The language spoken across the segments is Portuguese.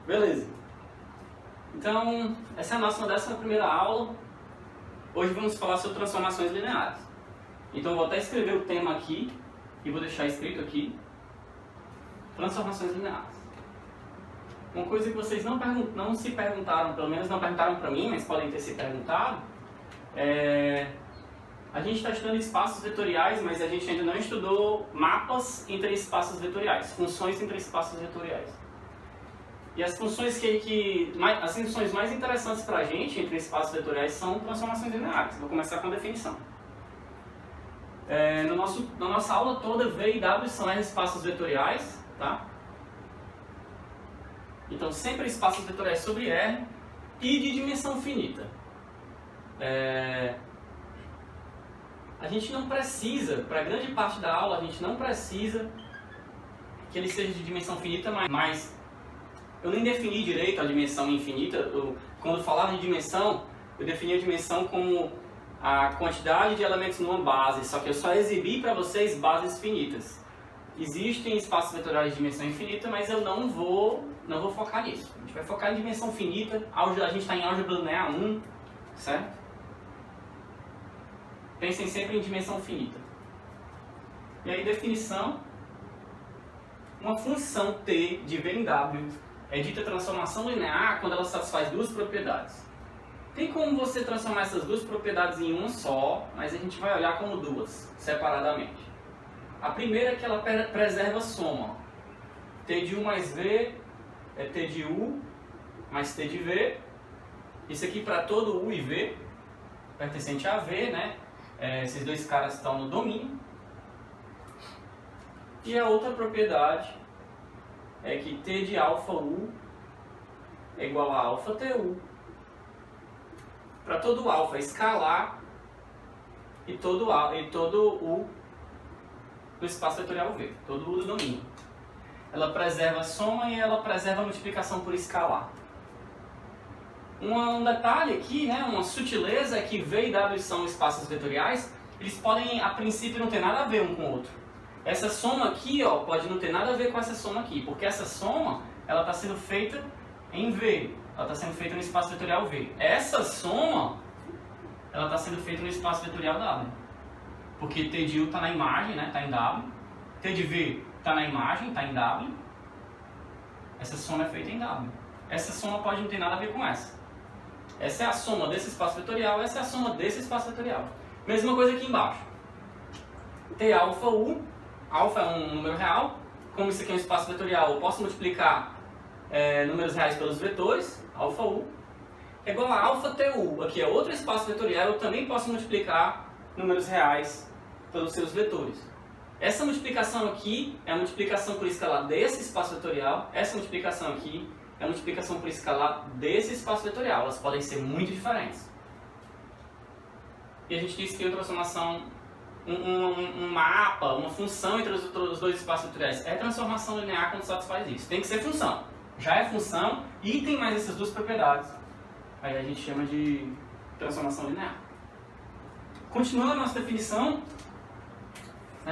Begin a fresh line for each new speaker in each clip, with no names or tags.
Beleza. Então, essa é a nossa 11ª aula. Hoje vamos falar sobre transformações lineares. Então, vou até escrever o tema aqui e vou deixar escrito aqui: transformações lineares. Uma coisa que vocês não se perguntaram, pelo menos não perguntaram para mim, mas podem ter se perguntado, a gente está estudando espaços vetoriais, mas a gente ainda não estudou mapas entre espaços vetoriais, funções entre espaços vetoriais. E as funções as funções mais interessantes para a gente entre espaços vetoriais são transformações lineares. Vou começar com a definição. Na nossa aula toda, V e W são espaços vetoriais, tá? Então, sempre espaços vetoriais sobre R e de dimensão finita. A gente não precisa, para grande parte da aula, a gente não precisa que ele seja de dimensão finita, mas eu nem defini direito a dimensão infinita. Quando eu falava de dimensão, eu defini a dimensão como a quantidade de elementos numa base, só que eu só exibi para vocês bases finitas. Existem espaços vetoriais de dimensão infinita, mas eu não vou focar nisso. A gente vai focar em dimensão finita. A gente está em álgebra linear 1, certo? Pensem sempre em dimensão finita. E aí, definição: uma função t de V em W é dita transformação linear quando ela satisfaz duas propriedades. Tem como você transformar essas duas propriedades em uma só, mas a gente vai olhar como duas, separadamente. A primeira é que ela preserva a soma. T de U mais V é T de U mais T de V. Isso aqui para todo U e V, pertencente a V, né? Esses dois caras estão no domínio. E a outra propriedade é que T de alfa U é igual a alfa TU. Para todo alfa escalar e todo U do espaço vetorial V, todo U do domínio. Ela preserva a soma e ela preserva a multiplicação por escalar. Um detalhe aqui, né, uma sutileza, é que V e W são espaços vetoriais, eles podem, a princípio, não ter nada a ver um com o outro. Essa soma aqui, ó, pode não ter nada a ver com essa soma aqui, porque essa soma, ela está sendo feita em V, ela está sendo feita no espaço vetorial V. Essa soma, ela está sendo feita no espaço vetorial W, porque T de U está na imagem, né, está em W, T de V está na imagem, está em W, essa soma é feita em W. Essa soma pode não ter nada a ver com essa. Essa é a soma desse espaço vetorial, essa é a soma desse espaço vetorial. Mesma coisa aqui embaixo. T alfa U, alfa é um número real, como isso aqui é um espaço vetorial, eu posso multiplicar números reais pelos vetores, alfa U, é igual a alfa TU, aqui é outro espaço vetorial, eu também posso multiplicar números reais pelos seus vetores. Essa multiplicação aqui é a multiplicação por escalar desse espaço vetorial, essa multiplicação aqui é a multiplicação por escalar desse espaço vetorial, elas podem ser muito diferentes. E a gente disse que a transformação, um mapa, uma função entre os dois espaços vetoriais é transformação linear quando satisfaz isso. Tem que ser função. Já é função e tem mais essas duas propriedades. Aí a gente chama de transformação linear. Continuando a nossa definição,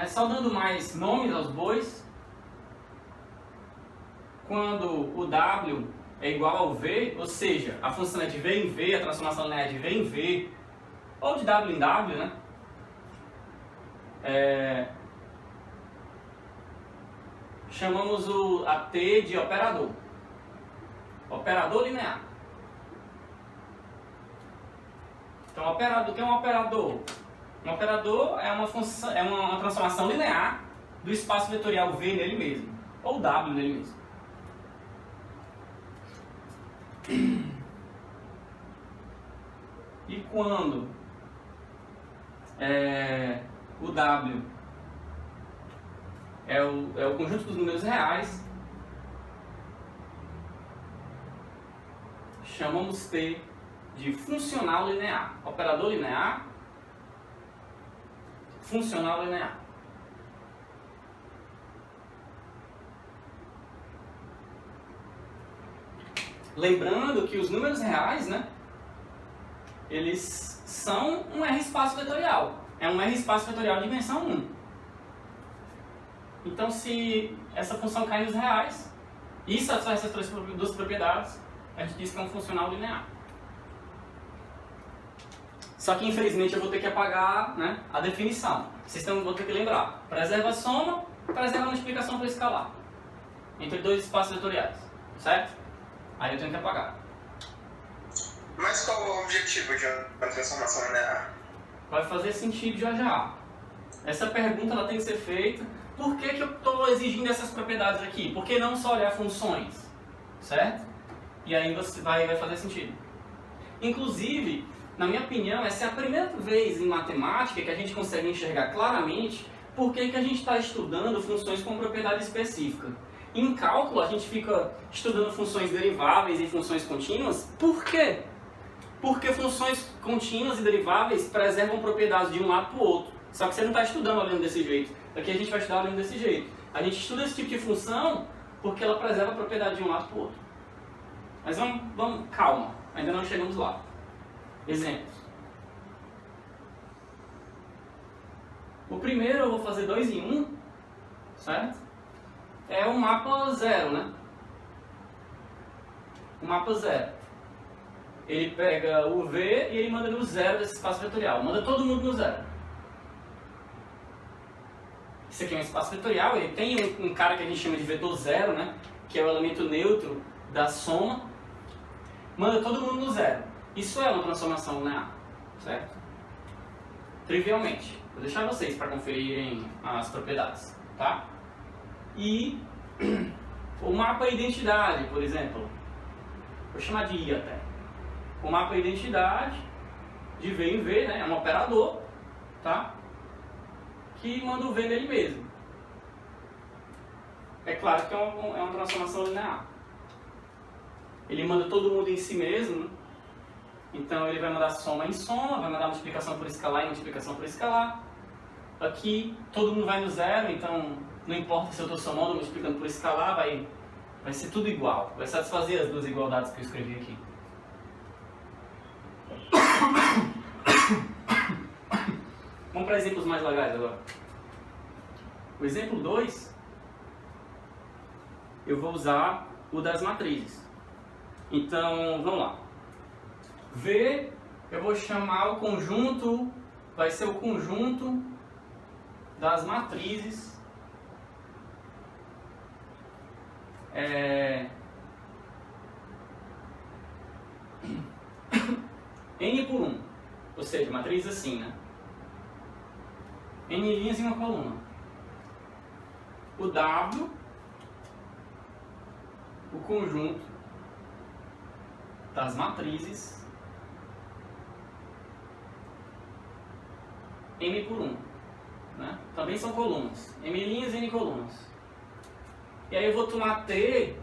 só dando mais nomes aos bois. Quando o W é igual ao V, ou seja, a função é de V em V, a transformação linear é de V em V, ou de W em W, né? Chamamos a T de operador. Operador linear. Então, o que é um operador? Um operador é uma função, é uma transformação linear do espaço vetorial V nele mesmo, ou W nele mesmo. E quando o W é o conjunto dos números reais, chamamos T de funcional linear. Operador linear, funcional linear. Lembrando que os números reais, né, eles são um R espaço vetorial. É um R espaço vetorial de dimensão 1. Então, se essa função cai nos reais, e satisfaz essas duas propriedades, a gente diz que é um funcional linear. Só que infelizmente eu vou ter que apagar, né, a definição. Vocês vão ter que lembrar. Preserva a soma, preserva a multiplicação por escalar. Entre dois espaços vetoriais. Certo? Aí eu tenho que apagar.
Mas qual o objetivo de uma transformação linear?
Vai fazer sentido já já. Essa pergunta ela tem que ser feita. Por que eu estou exigindo essas propriedades aqui? Por que não só olhar funções? Certo? E aí você vai fazer sentido. Inclusive, na minha opinião, essa é a primeira vez em matemática que a gente consegue enxergar claramente por que a gente está estudando funções com propriedade específica. Em cálculo, a gente fica estudando funções deriváveis e funções contínuas. Por quê? Porque funções contínuas e deriváveis preservam propriedades de um lado para o outro. Só que você não está estudando olhando desse jeito. Aqui a gente vai estudar olhando desse jeito. A gente estuda esse tipo de função porque ela preserva a propriedade de um lado para o outro. Mas vamos, calma, ainda não chegamos lá. Exemplos. O primeiro eu vou fazer 2 em 1, certo? É o mapa 0, né? O mapa 0. Ele pega o V e ele manda no 0 desse espaço vetorial. Manda todo mundo no 0. Isso aqui é um espaço vetorial, ele tem um cara que a gente chama de vetor 0, né? Que é o elemento neutro da soma. Manda todo mundo no 0. Isso é uma transformação linear, certo? Trivialmente. Vou deixar vocês para conferirem as propriedades, tá? E o mapa identidade, por exemplo. Vou chamar de I até. O mapa identidade, de V em V, né? É um operador, tá? Que manda o V nele mesmo. É claro que é uma transformação linear. Ele manda todo mundo em si mesmo, né? Então ele vai mandar soma em soma, vai mandar multiplicação por escalar em multiplicação por escalar. Aqui todo mundo vai no 0, então não importa se eu estou somando ou multiplicando por escalar, vai ser tudo igual. Vai satisfazer as duas igualdades que eu escrevi aqui. Vamos para exemplos mais legais agora. O exemplo 2, eu vou usar o das matrizes. Então, vamos lá. V, eu vou chamar o conjunto, vai ser o conjunto das matrizes N por 1, ou seja, matriz assim, né? N linhas em uma coluna. O W, o conjunto das matrizes M por 1, né? Também são colunas, M linhas e N colunas. E aí eu vou tomar T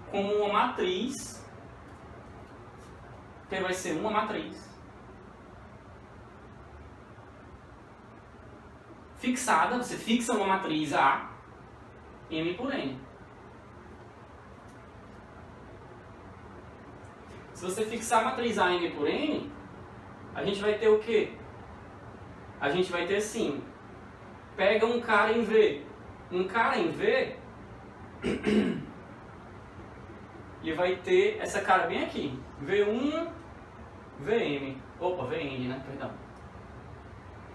como uma matriz. T vai ser uma matriz fixada, você fixa uma matriz A, M por N. Se você fixar a matriz A, M por N, a gente vai ter o quê? A gente vai ter assim, pega um cara em V. Um cara em V, ele vai ter essa cara bem aqui. V1, Vm. Opa, Vn, né? Perdão.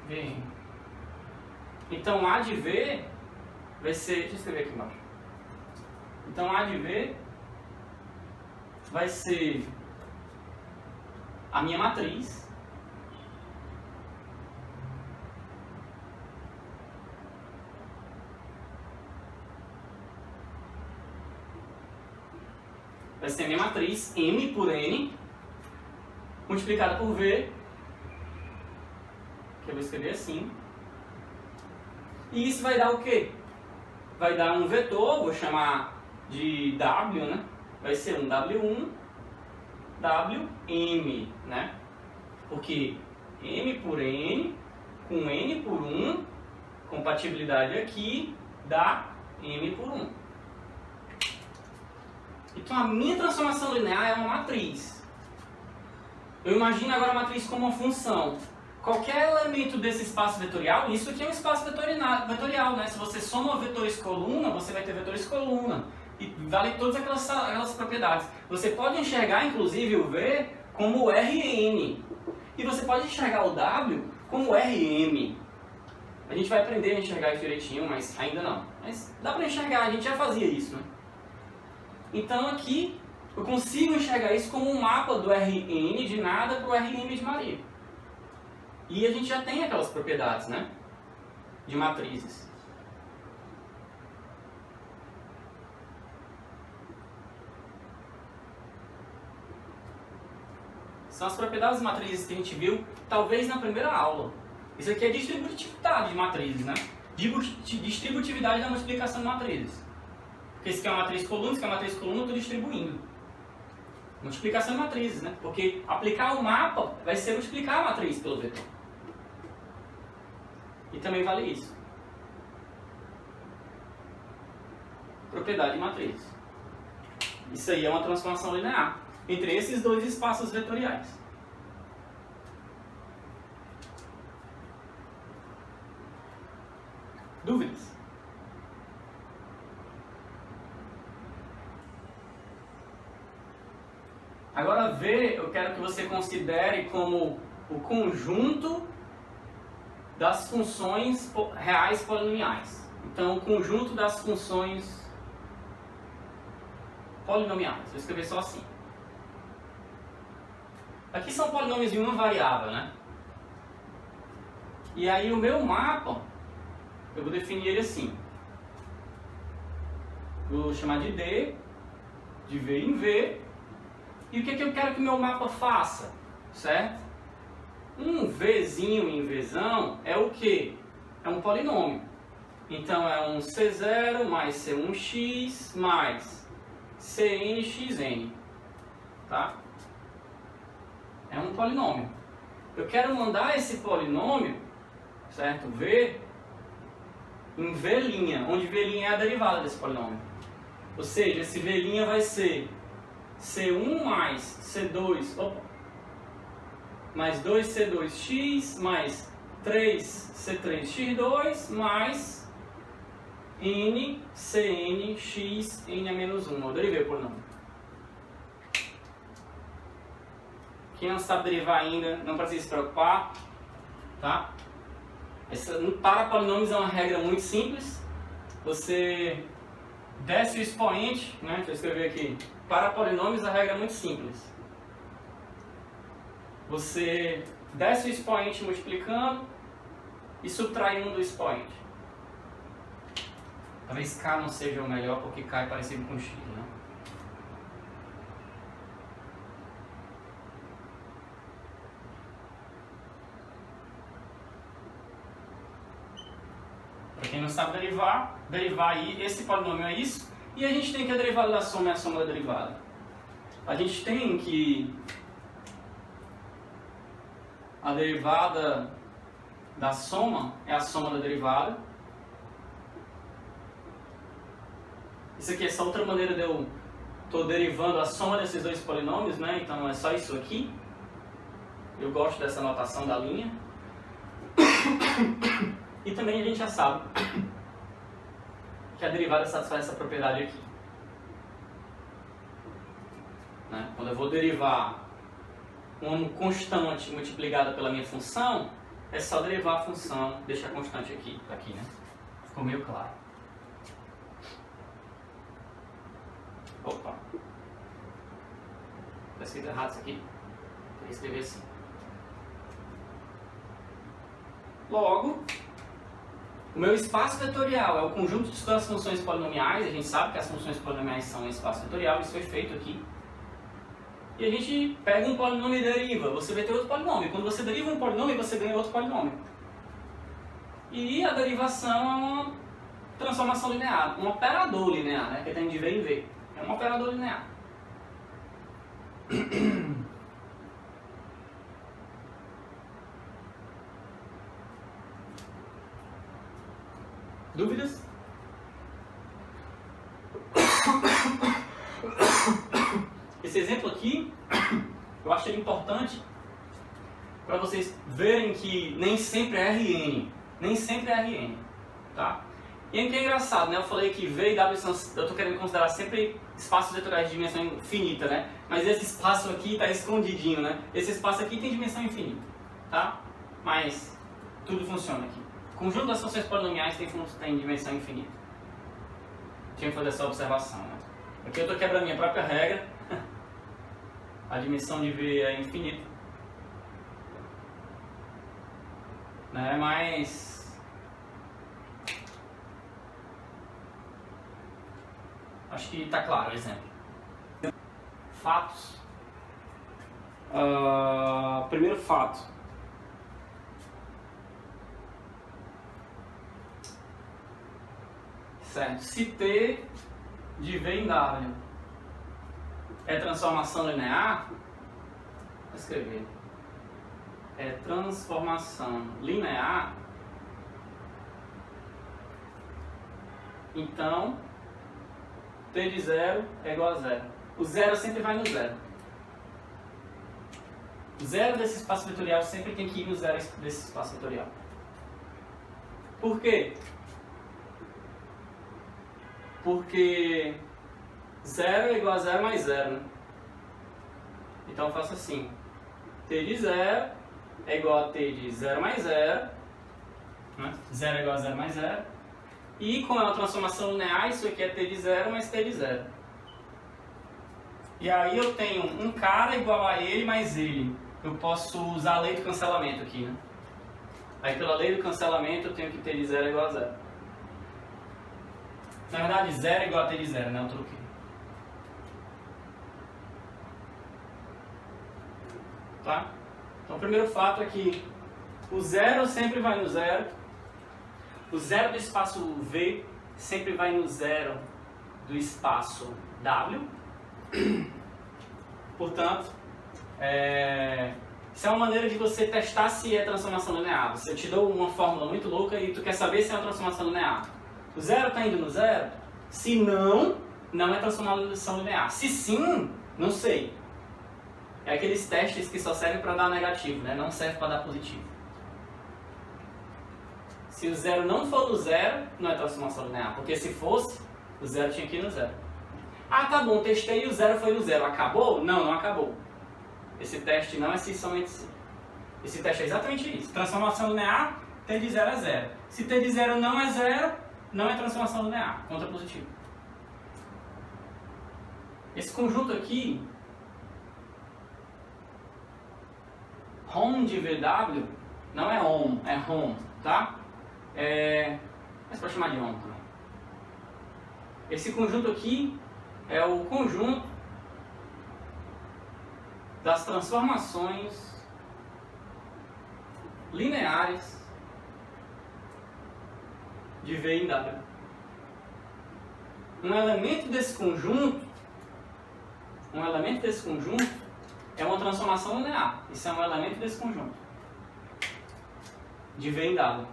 Vn. Então A de V vai ser... Deixa eu escrever aqui embaixo. Então A de V vai ser a minha matriz. Vai ser a minha matriz M por N multiplicada por V, que eu vou escrever assim. E isso vai dar o quê? Vai dar um vetor, vou chamar de W, né? Vai ser um W1, Wm, né? Porque M por N com N por 1, compatibilidade aqui, dá M por 1. Então a minha transformação linear é uma matriz. Eu imagino agora a matriz como uma função. Qualquer elemento desse espaço vetorial, isso aqui é um espaço vetorial, né? Se você soma vetores coluna, você vai ter vetores coluna. E vale todas aquelas propriedades. Você pode enxergar, inclusive, o V como Rn. E você pode enxergar o W como Rm. A gente vai aprender a enxergar isso direitinho, mas ainda não. Mas dá para enxergar, a gente já fazia isso, né? Então aqui eu consigo enxergar isso como um mapa do Rn de nada para o Rm de Maria. E a gente já tem aquelas propriedades, né? De matrizes. São as propriedades de matrizes que a gente viu, talvez na primeira aula. Isso aqui é distributividade de matrizes, né? Distributividade da multiplicação de matrizes. Porque isso aqui é uma matriz coluna, isso aqui é uma matriz coluna, eu estou distribuindo. Multiplicação de matrizes, né? Porque aplicar o mapa vai ser multiplicar a matriz pelo vetor. E também vale isso. Propriedade de matriz. Isso aí é uma transformação linear entre esses dois espaços vetoriais. Dúvidas? Agora V, eu quero que você considere como o conjunto das funções reais polinomiais. Então, o conjunto das funções polinomiais. Vou escrever só assim. Aqui são polinômios em uma variável, né? E aí o meu mapa, eu vou definir ele assim. Vou chamar de D, de V em V. E o que é que eu quero que o meu mapa faça? Certo? Um Vzinho em Vzão é o quê? É um polinômio. Então é um C0 mais C1x mais CNxN. Tá? É um polinômio. Eu quero mandar esse polinômio, certo? V, em V', onde V' é a derivada desse polinômio. Ou seja, esse V' vai ser C1 mais C2, mais 2C2x mais 3C3x2 mais N CNx N a menos 1. Eu derivei o polinômio. Quem não sabe derivar ainda, não precisa se preocupar, tá? Para polinômios é uma regra muito simples. Você desce o expoente, né? Deixa eu escrever aqui. Para polinômios a regra é muito simples. Você desce o expoente multiplicando e subtrai 1 do expoente. Talvez K não seja o melhor porque K é parecido com X, né? Para quem não sabe derivar aí, esse polinômio é isso, e a gente tem que a derivada da soma é a soma da derivada. A gente tem que a derivada da soma é a soma da derivada. Isso aqui é só outra maneira de eu estou derivando a soma desses dois polinômios, né? Então é só isso aqui. Eu gosto dessa notação da linha. E também a gente já sabe que a derivada satisfaz essa propriedade aqui. Né? Quando eu vou derivar uma constante multiplicada pela minha função, é só derivar a função, deixar a constante aqui, né? Ficou meio claro. Opa! Está escrito errado isso aqui. Vou escrever assim. Logo, o meu espaço vetorial é o conjunto de todas as funções polinomiais. A gente sabe que as funções polinomiais são um espaço vetorial, isso foi feito aqui. E a gente pega um polinômio e deriva. Você vai ter outro polinômio. Quando você deriva um polinômio, você ganha outro polinômio. E a derivação é uma transformação linear, um operador linear, né? Que tem de V em V. É um operador linear. Dúvidas? Esse exemplo aqui, eu acho ele importante para vocês verem que nem sempre é Rn. Nem sempre é Rn. Tá? E aí que é engraçado, né? Eu falei que V e W são, eu estou querendo considerar sempre espaços vetoriais de dimensão infinita, né? Mas esse espaço aqui está escondidinho, né? Esse espaço aqui tem dimensão infinita, tá? Mas tudo funciona aqui. O conjunto das funções polinomiais tem dimensão infinita. Tinha que fazer essa observação, né? Aqui eu estou quebrando minha própria regra. A dimensão de V é infinita. Né? Mas acho que está claro o exemplo. Fatos. Primeiro fato. Certo. Se T de V em W é transformação linear, vou escrever. É transformação linear, então T de 0 é igual a 0. O 0 sempre vai no 0. O 0 desse espaço vetorial sempre tem que ir no 0 desse espaço vetorial. Por quê? Porque 0 é igual a 0 mais 0, né? Então eu faço assim. T de 0 é igual a T de 0 mais 0. Né? 0 é igual a 0 mais 0. E como é uma transformação linear, isso aqui é T de 0 mais T de 0. E aí eu tenho um cara igual a ele mais ele. Eu posso usar a lei do cancelamento aqui, né? Aí pela lei do cancelamento eu tenho que T de 0 é igual a 0. Na verdade 0 é igual a T de 0, né? Eu troquei. Tá? Então o primeiro fato é que o 0 sempre vai no 0. O 0 do espaço V sempre vai no 0 do espaço W. Portanto, isso é uma maneira de você testar se é transformação linear. Eu te dou uma fórmula muito louca e tu quer saber se é uma transformação linear. O 0 está indo no 0? Se não, não é transformação linear. Se sim, não sei. É aqueles testes que só servem para dar negativo, né? Não serve para dar positivo. Se o 0 não for no 0, não é transformação linear. Porque se fosse, o 0 tinha que ir no 0. Ah, tá bom, testei e o 0 foi no 0. Acabou? Não, não acabou. Esse teste não é se somente se. Esse teste é exatamente isso. Transformação linear, T de 0 é 0. Se T de 0 não é 0, não é transformação linear. Conta positivo. Esse conjunto aqui, home de VW, não é home, é home, tá? Mas pode chamar de home também. Esse conjunto aqui é o conjunto das transformações lineares de V em W. Um elemento desse conjunto é uma transformação linear. Isso é um elemento desse conjunto de V em W.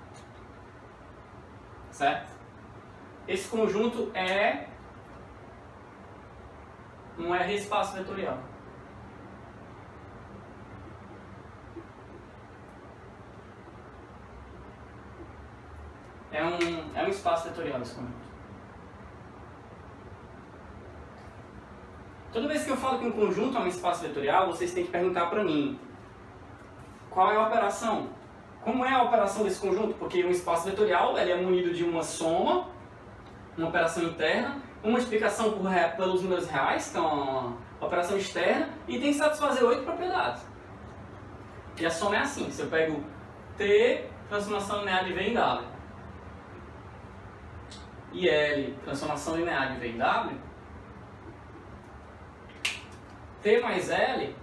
Certo? Esse conjunto é um R espaço vetorial. É um espaço vetorial esse conjunto. Toda vez que eu falo que um conjunto é um espaço vetorial, vocês têm que perguntar para mim qual é a operação. Como é a operação desse conjunto? Porque um espaço vetorial ele é munido de uma soma, uma operação interna, uma multiplicação pelos números reais, que é uma operação externa, e tem que satisfazer 8 propriedades. E a soma é assim, se eu pego T, transformação linear de V em W, e L, transformação linear de V em W, T mais L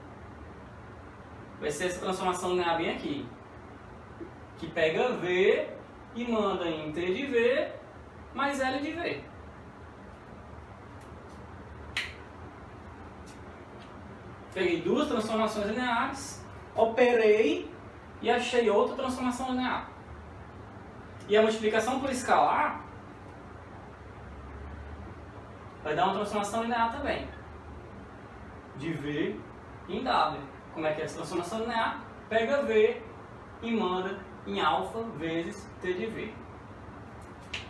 vai ser essa transformação linear bem aqui, que pega V e manda em T de V mais L de V. Peguei duas transformações lineares, operei e achei outra transformação linear. E a multiplicação por escalar vai dar uma transformação linear também, de V em W. Como é que é essa transformação linear? Pega V e manda em alfa vezes T de V.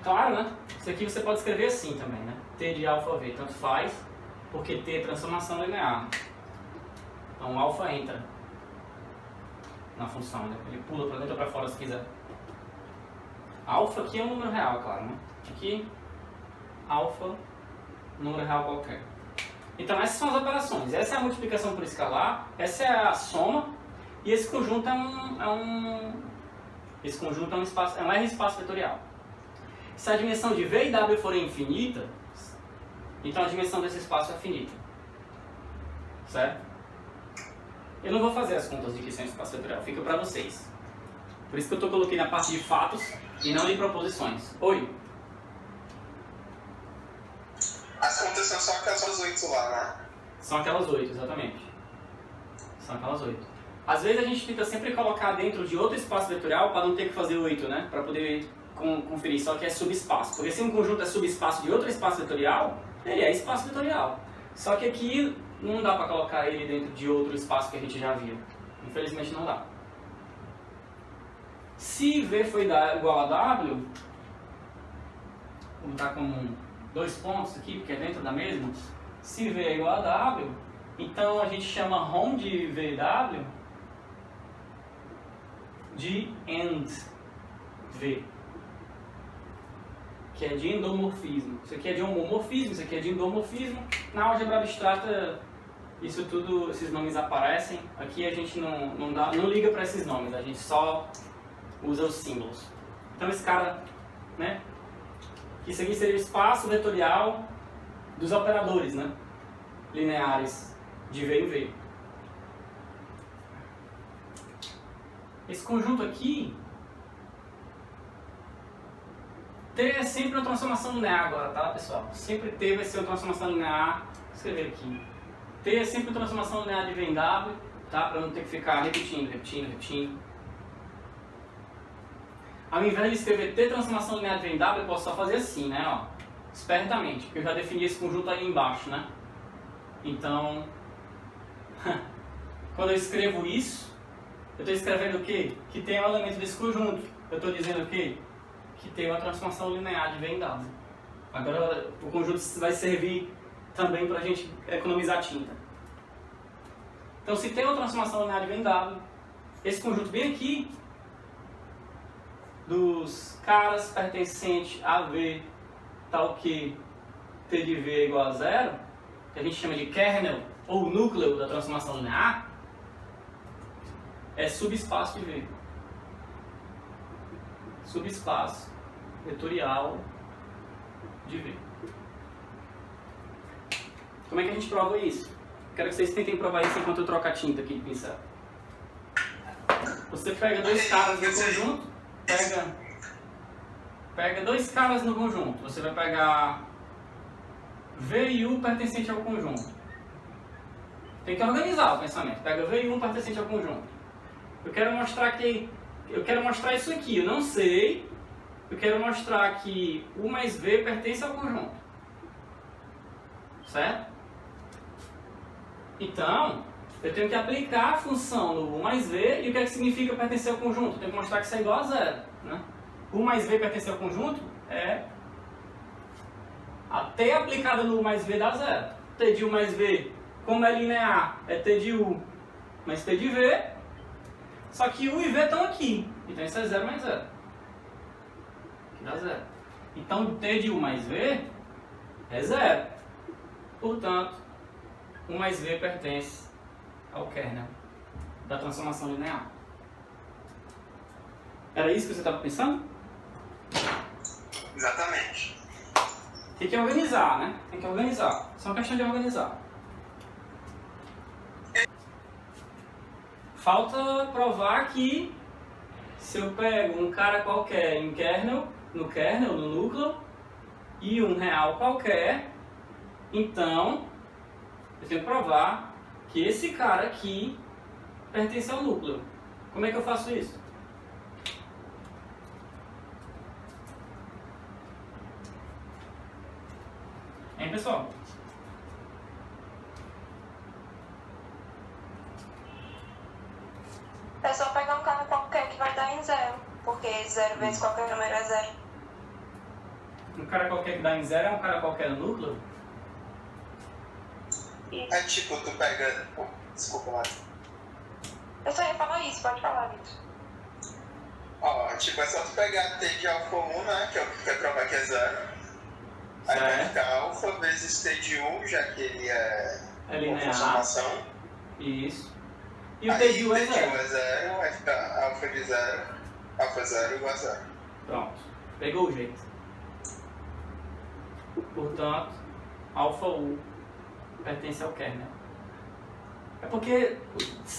Claro, né? Isso aqui você pode escrever assim também, né? T de alfa V, tanto faz, porque T é transformação linear. Então o alfa entra na função, né? Ele pula para dentro ou para fora se quiser. Alfa aqui é um número real, claro, né? Aqui, alfa, número real qualquer. Então essas são as operações. Essa é a multiplicação por escalar, essa é a soma, e esse conjunto é um espaço, é um R espaço vetorial. Se a dimensão de V e W for infinita, então a dimensão desse espaço é finita. Certo? Eu não vou fazer as contas de que isso é um espaço vetorial, fica para vocês. Por isso que eu coloquei na parte de fatos e não de proposições. Oi?
As contas são só aquelas 8 lá, né?
São aquelas 8, exatamente. São aquelas 8. Às vezes a gente tenta sempre colocar dentro de outro espaço vetorial para não ter que fazer 8, né? Para poder conferir, só que é subespaço. Porque se um conjunto é subespaço de outro espaço vetorial, ele é espaço vetorial. Só que aqui não dá para colocar ele dentro de outro espaço que a gente já viu. Infelizmente não dá. Se V for igual a W, vou botar como 2 pontos aqui, porque é dentro da mesma. Se V é igual a W, então a gente chama ROM de V e W de end V, que é de endomorfismo. Isso aqui é de homomorfismo, isso aqui é de endomorfismo. Na álgebra abstrata, isso tudo, esses nomes aparecem. Aqui a gente não liga para esses nomes, a gente só usa os símbolos. Então esse cara, né? Isso aqui seria o espaço vetorial dos operadores, né? Lineares de V em V. Esse conjunto aqui, T é sempre uma transformação linear agora, tá, pessoal? Sempre T vai ser uma transformação linear. Vou escrever aqui. T é sempre uma transformação linear de V em W, tá? Para não ter que ficar repetindo. Ao invés de escrever T transformação linear de V em W, eu posso só fazer assim, né? Ó, espertamente, porque eu já defini esse conjunto aí embaixo, né? Então, quando eu escrevo isso, eu estou escrevendo o quê? Que tem um elemento desse conjunto. Eu estou dizendo o quê? Que tem uma transformação linear de V em W. Agora o conjunto vai servir também para a gente economizar tinta. Então, se tem uma transformação linear de V em W, esse conjunto bem aqui, dos caras pertencentes a V, tal que T de V é igual a 0, que a gente chama de kernel ou núcleo da transformação linear, é subespaço de V. Subespaço vetorial de V. Como é que a gente prova isso? Quero que vocês tentem provar isso enquanto eu troco a tinta aqui de pincel. Você pega dois caras no conjunto, pega dois caras no conjunto. Você vai pegar V e U pertencente ao conjunto. Tem que organizar o pensamento. Pega V e U pertencente ao conjunto. Eu quero mostrar isso aqui. Eu não sei. Eu quero mostrar que U mais V pertence ao conjunto. Certo? Então, eu tenho que aplicar a função no U mais V. E o que é que significa pertencer ao conjunto? Eu tenho que mostrar que isso é igual a 0. Né? U mais V pertencer ao conjunto é a T aplicada no U mais V dá 0. T de U mais V, como é linear, é T de U mais T de V. Só que U e V estão aqui. Então isso é 0 mais 0. Que dá 0. Então T de U mais V é 0. Portanto, U mais V pertence ao kernel da transformação linear. Era isso que você estava pensando?
Exatamente.
Tem que organizar, né? Tem que organizar. Só uma questão de organizar. Falta provar que se eu pego um cara qualquer em kernel, no núcleo, e um real qualquer, então eu tenho que provar que esse cara aqui pertence ao núcleo. Como é que eu faço isso? Hein, pessoal?
É só pegar um cara qualquer que vai dar em 0, porque 0 vezes qualquer número é 0.
cara qualquer que dá em zero é um cara qualquer no núcleo?
É tipo, tu pega... Desculpa, lá.
Eu só ia falar isso, pode falar, Vitor.
Ó, tipo, é só tu pegar T de alfa 1, né? Que é o que quer provar que é zero. Aí vai
Certo.
ficar alfa vezes T de 1, já que ele é uma
linear.
transformação.
Isso. E o
Aí
T de U é
T de 1
zero.
é 0, vai ficar alfa de 0, alfa 0 igual a 0.
Pronto. Pegou o jeito. Portanto, alfa U pertence ao kernel. É porque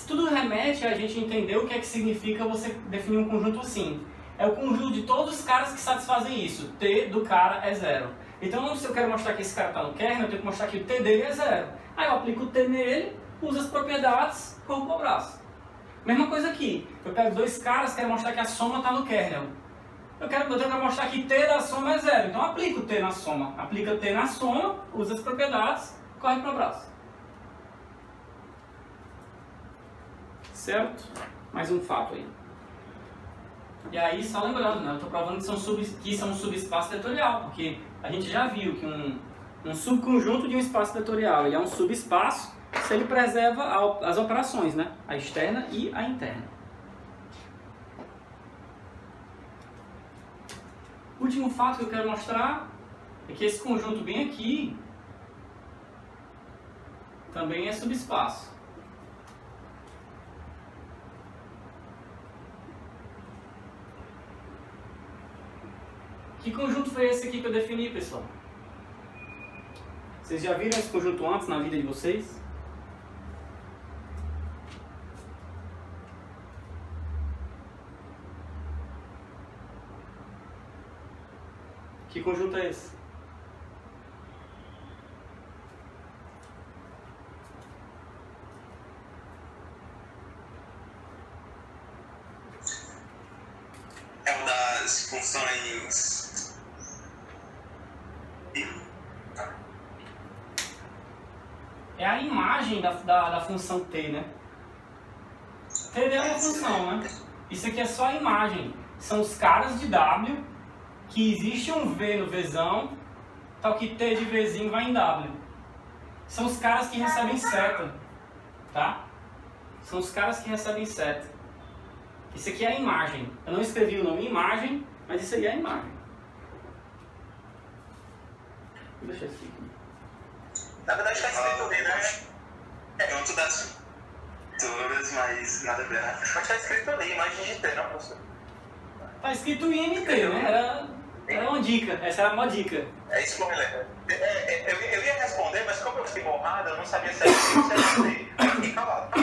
tudo remete a gente entender o que é que significa você definir um conjunto assim. É o conjunto de todos os caras que satisfazem isso. T do cara é zero. Então, se eu quero mostrar que esse cara está no kernel, eu tenho que mostrar que o T dele é zero. Aí eu aplico o T nele, uso as propriedades, corro para o braço. Mesma coisa aqui. Eu pego dois caras, quero mostrar que a soma está no kernel. Eu tenho que mostrar que T da soma é zero. Então, aplico o T na soma. Aplica T na soma, usa as propriedades, corre para o braço. Certo? Mais um fato aí. E aí, só lembrando, né? Eu estou provando que são um subespaço vetorial, porque a gente já viu que um subconjunto de um espaço vetorial ele é um subespaço se ele preserva as operações, né? A externa e a interna. O último fato que eu quero mostrar é que esse conjunto bem aqui também é subespaço. Que conjunto foi esse aqui que eu defini, pessoal? Vocês já viram esse conjunto antes na vida de vocês? Que conjunto é esse?
É o das funções...
É a imagem da função t, né? T é uma função, né? Isso aqui é só a imagem. São os caras de W, que existe um V no Vzão, tal que T de Vzinho vai em W. São os caras que recebem seta, tá? São os caras que recebem seta. Isso aqui é a imagem. Eu não escrevi o nome imagem, mas isso aí é a imagem. Vou deixar isso aqui.
Na verdade está escrito ali, né? Junto das todas, mas nada a ver, né? Mas está escrito ali, imagem de T, não, professor?
Tá escrito INT, né? Era uma dica, essa era uma dica.
É isso que eu me lembro. Eu ia responder, mas como eu fiquei borrado, eu não sabia se era escrito ou se era T. Eu fiquei calado.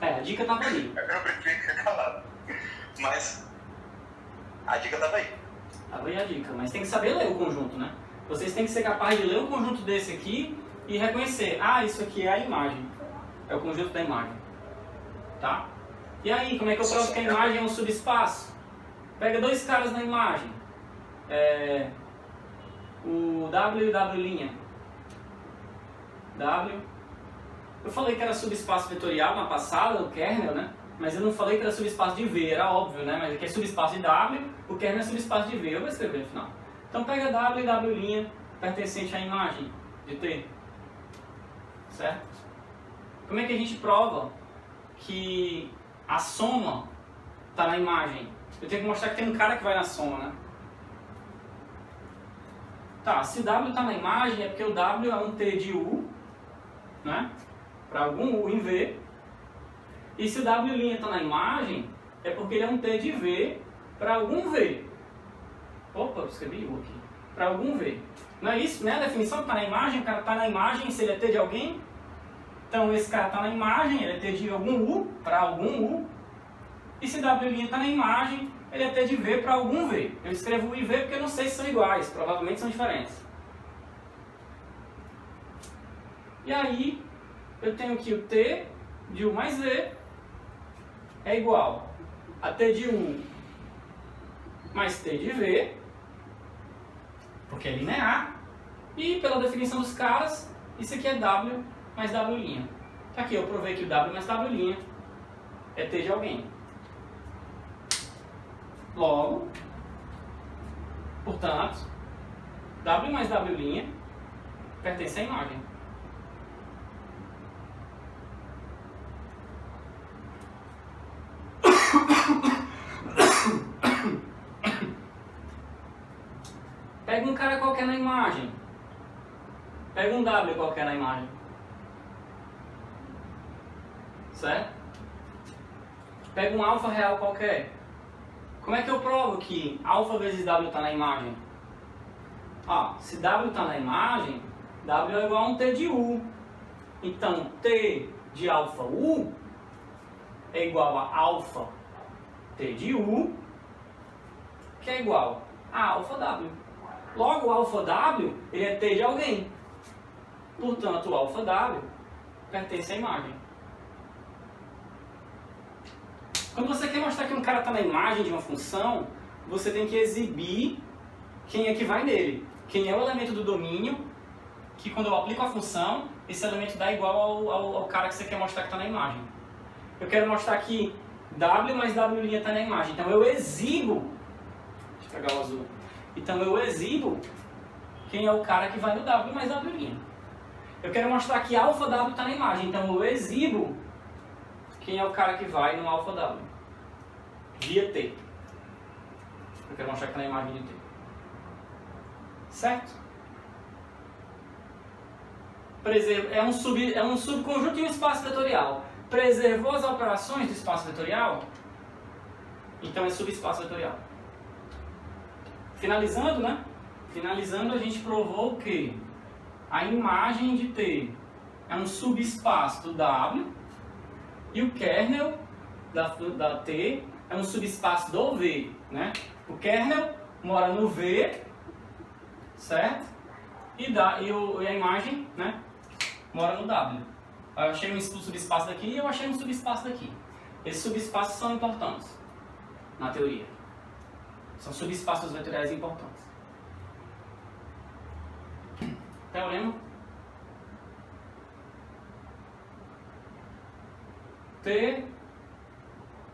É, a dica tava ali.
Eu prefiro ficar calado. Mas a dica tava aí.
Tava aí a dica, mas tem que saber ler o conjunto, né? Vocês têm que ser capazes de ler um conjunto desse aqui e reconhecer, ah, isso aqui é a imagem. É o conjunto da imagem. Tá? E aí, como é que eu provo que a imagem é um subespaço? Pega dois caras na imagem. O W e o W'. W. Eu falei que era subespaço vetorial na passada, o kernel, né? Mas eu não falei que era subespaço de V, era óbvio, né? Mas aqui é subespaço de W, o kernel é subespaço de V. Eu vou escrever no final. Então pega W e W' pertencente à imagem de T. Certo? Como é que a gente prova que a soma está na imagem? Eu tenho que mostrar que tem um cara que vai na soma, né? Tá, se W está na imagem é porque o W é um T de U, né? Para algum U em V. E se o W' está na imagem é porque ele é um T de V para algum V. Opa, eu escrevi U aqui. Para algum V. Não é isso? Né? A definição que está na imagem, o cara está na imagem se ele é T de alguém. Então esse cara está na imagem, ele é T de algum U, para algum U. E se W' está na imagem, ele é T de V para algum V. Eu escrevo U e V porque eu não sei se são iguais, provavelmente são diferentes. E aí, eu tenho que o T de U mais V é igual a T de U mais T de V, porque é linear, e pela definição dos caras, isso aqui é W mais W'. Tá aqui, eu provei que o W mais W' é T de alguém. Logo, portanto, W mais W' pertence à imagem. Pega um cara qualquer na imagem. Pega um W qualquer na imagem. Certo? Pega um alfa real qualquer. Como é que eu provo que alfa vezes W está na imagem? Se W está na imagem, W é igual a um T de U. Então, T de alfa U é igual a alfa T de U, que é igual a alfa W. Logo, o alfa W ele é T de alguém. Portanto, o alfa W pertence à imagem. Quando você quer mostrar que um cara está na imagem de uma função, você tem que exibir quem é que vai nele. Quem é o elemento do domínio, que quando eu aplico a função, esse elemento dá igual ao cara que você quer mostrar que está na imagem. Eu quero mostrar que W mais W' está na imagem. Então eu exibo, deixa eu pegar o azul. Então eu exibo quem é o cara que vai no W mais W'. Eu quero mostrar que alfa W está na imagem. Então eu exibo quem é o cara que vai no alfa W via T. Eu quero mostrar que está na imagem de T. Certo? É um subconjunto e um espaço vetorial. Preservou as operações do espaço vetorial? Então é subespaço vetorial. Finalizando, né? Finalizando, a gente provou que a imagem de T é um subespaço do W e o kernel da T é um subespaço do V, né? O kernel mora no V, certo? E a imagem, né, mora no W. Eu achei um subespaço daqui e eu achei um subespaço daqui. Esses subespaços são importantes na teoria. São subespaços vetoriais importantes. Teorema. T.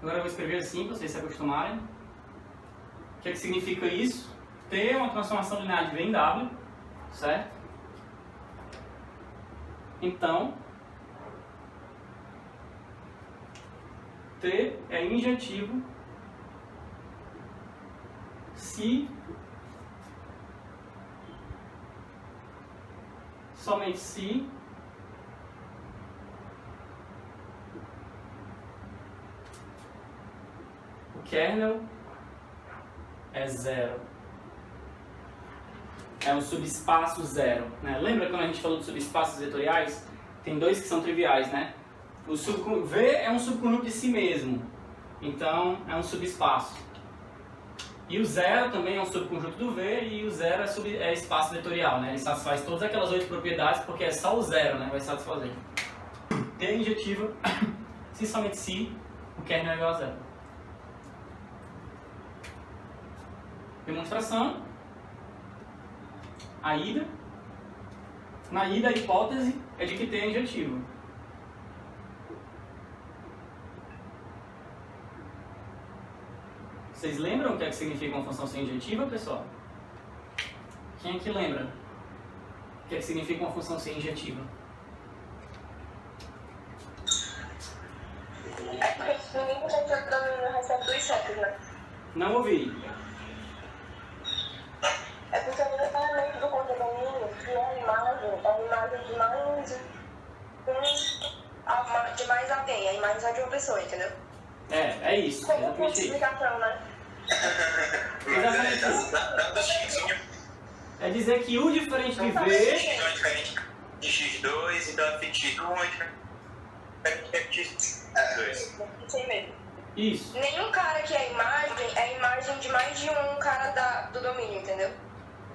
Agora eu vou escrever assim para vocês se acostumarem. O que é que significa isso? T é uma transformação linear de V em W, certo? Então, T é injetivo se somente se o kernel é zero. É um subespaço zero, né? Lembra quando a gente falou de subespaços vetoriais? Tem dois que são triviais, né? V é um subconjunto de si mesmo, então é um subespaço. E o zero também é um subconjunto do V, e o zero é espaço vetorial, né? Ele satisfaz todas aquelas 8 propriedades, porque é só o zero, né? Vai satisfazer. T é injetiva se somente se o kernel é igual a zero. Demonstração. A ida. Na ida, a hipótese é de que T é injetivo. Vocês lembram o que é que significa uma função ser injetiva, pessoal? Quem é que lembra o que é que significa uma função ser injetiva?
É porque ninguém consegue ter o domínio recebe dos setos, né?
Não ouvi.
É porque o elemento do condomínio, que é a imagem de mais alguém, a imagem só de uma pessoa, entendeu?
É isso.
Como
Exatamente isso.
multiplicação, né?
Exatamente isso. É dizer que U diferente de V...
X não é diferente de X2, então é X1 é diferente de X2.
Isso aí mesmo.
Isso.
Nenhum cara que é imagem de mais de um cara do domínio, entendeu?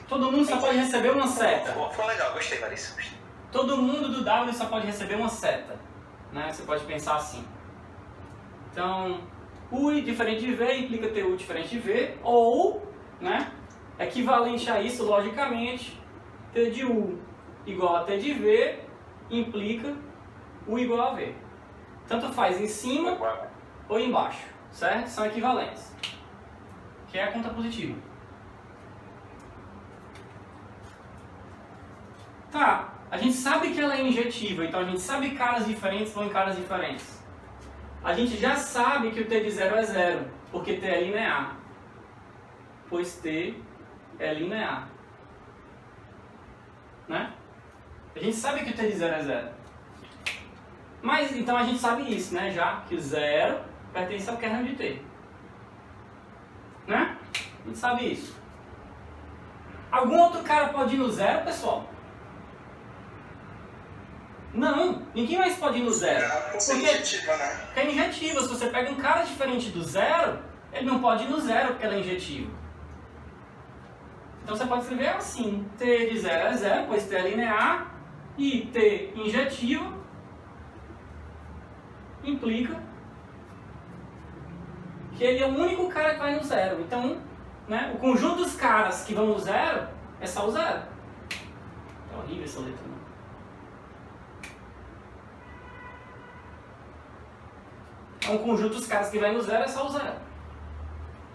Todo mundo só pode receber uma seta.
Foi legal, gostei, Larissa.
Todo mundo do W só pode receber uma seta, né? Você pode pensar assim. Então, U diferente de V implica TU diferente de V, ou, né, equivalente a isso, logicamente, T de U igual a T de V implica U igual a V. Tanto faz em cima ou embaixo, certo? São equivalentes, que é a conta positiva. Tá, a gente sabe que ela é injetiva, então a gente sabe que caras diferentes vão em caras diferentes. A gente já sabe que o t de 0 é 0, porque t é linear. Pois t é linear. Né? A gente sabe que o t de 0 é 0. Mas, então a gente sabe isso, né? Já que o 0 pertence ao kernel de t. Né? A gente sabe isso. Algum outro cara pode ir no 0, pessoal? Não, ninguém mais pode ir no 0.
Porque é injetiva, né?
Porque é injetiva. Se você pega um cara diferente do 0, ele não pode ir no 0 porque ela é injetiva. Então você pode escrever assim: t de 0 é 0, pois t é linear, e t injetivo implica que ele é o único cara que vai no 0. Então, né, o conjunto dos caras que vão no 0 é só o 0. É horrível essa letra, né? É um conjunto dos caras que vai no 0 é só o 0.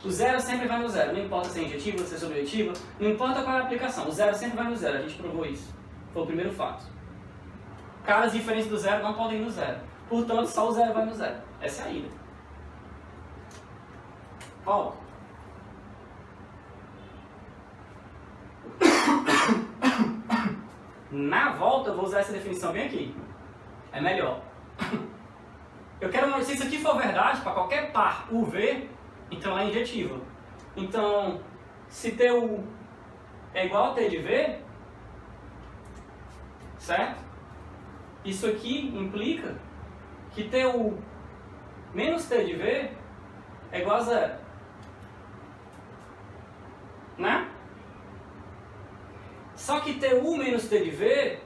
O 0 sempre vai no 0. Não importa se é injetivo, se é sobrejetivo, não importa qual é a aplicação. O 0 sempre vai no 0. A gente provou isso. Foi o primeiro fato. Caras diferentes do 0 não podem ir no 0. Portanto, só o 0 vai no 0. Essa é a ida. Volta. Na volta, eu vou usar essa definição bem aqui. É melhor. Eu quero, se isso aqui for verdade, para qualquer par UV, então ela é injetiva. Então, se TU é igual a T de V, certo? Isso aqui implica que TU menos T de V é igual a 0. Né? Só que TU menos T de V,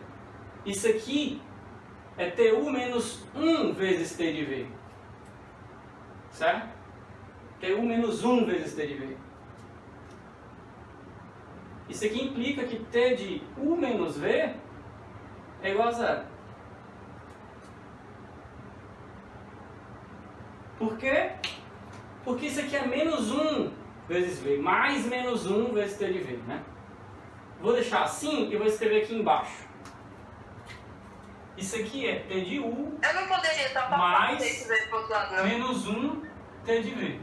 isso aqui é TU menos 1 vezes T de V. Certo? TU menos 1 vezes T de V. Isso aqui implica que T de U menos V é igual a 0. Por quê? Porque isso aqui é menos 1 vezes V, mais menos 1 vezes T de V, né? Vou deixar assim e vou escrever aqui embaixo. Isso aqui é T de U
Eu não poderia estar
mais
esse V pro outro lado, não.
menos 1 T de V.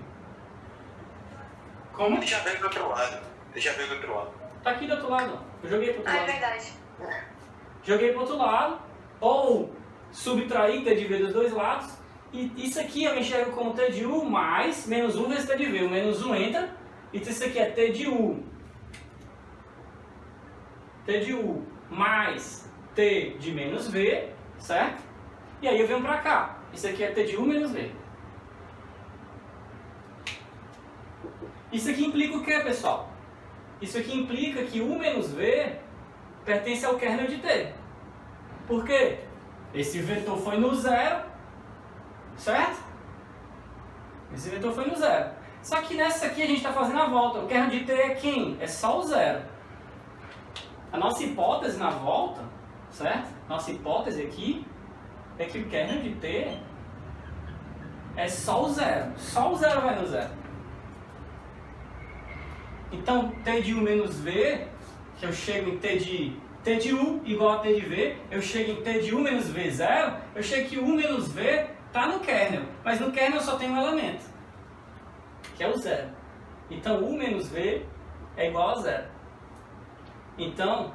Como?
Ele já veio do outro lado.
Tá aqui do outro lado. Eu joguei pro outro
Ah, é
lado.
verdade.
Joguei pro outro lado. Ou subtrair T de V dos dois lados. E isso aqui eu enxergo como T de U mais menos 1 vezes T de V. O menos 1 entra. E isso aqui é T de U. T de U mais T de menos V, certo? E aí eu venho pra cá. Isso aqui é T de U menos V. Isso aqui implica o que, pessoal? Isso aqui implica que U menos V pertence ao kernel de T. Por quê? Esse vetor foi no 0, certo? Esse vetor foi no 0. Só que nessa aqui a gente está fazendo a volta. O kernel de T é quem? É só o 0. A nossa hipótese na volta, certo? Nossa hipótese aqui é que o kernel de T é só o 0. Só o 0 vai no 0. Então, T de U menos V, que eu chego em T de U igual a T de V, eu chego em T de U menos V 0, eu chego que U menos V está no kernel, mas no kernel só tem um elemento, que é o 0. Então, U menos V é igual a 0. Então,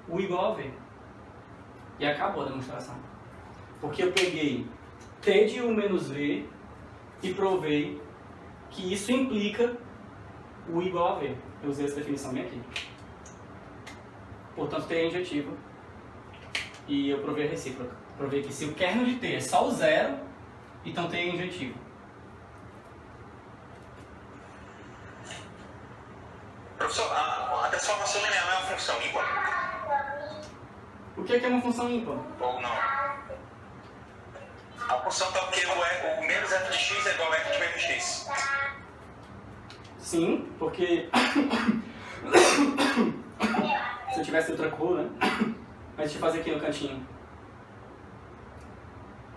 U igual a V. E acabou a demonstração. Porque eu peguei T de U menos V e provei que isso implica U igual a V. Eu usei essa definição bem aqui. Portanto, T é injetivo. E eu provei a recíproca. Provei que se o kernel de T é só o 0, então T é injetivo.
Professor, a transformação linear é uma função ímpar?
O que é uma função ímpar?
Ou não? A função tá porque o menos f de x é igual a f de menos x.
Sim, porque se eu tivesse outra cor, né? Mas deixa eu fazer aqui no cantinho.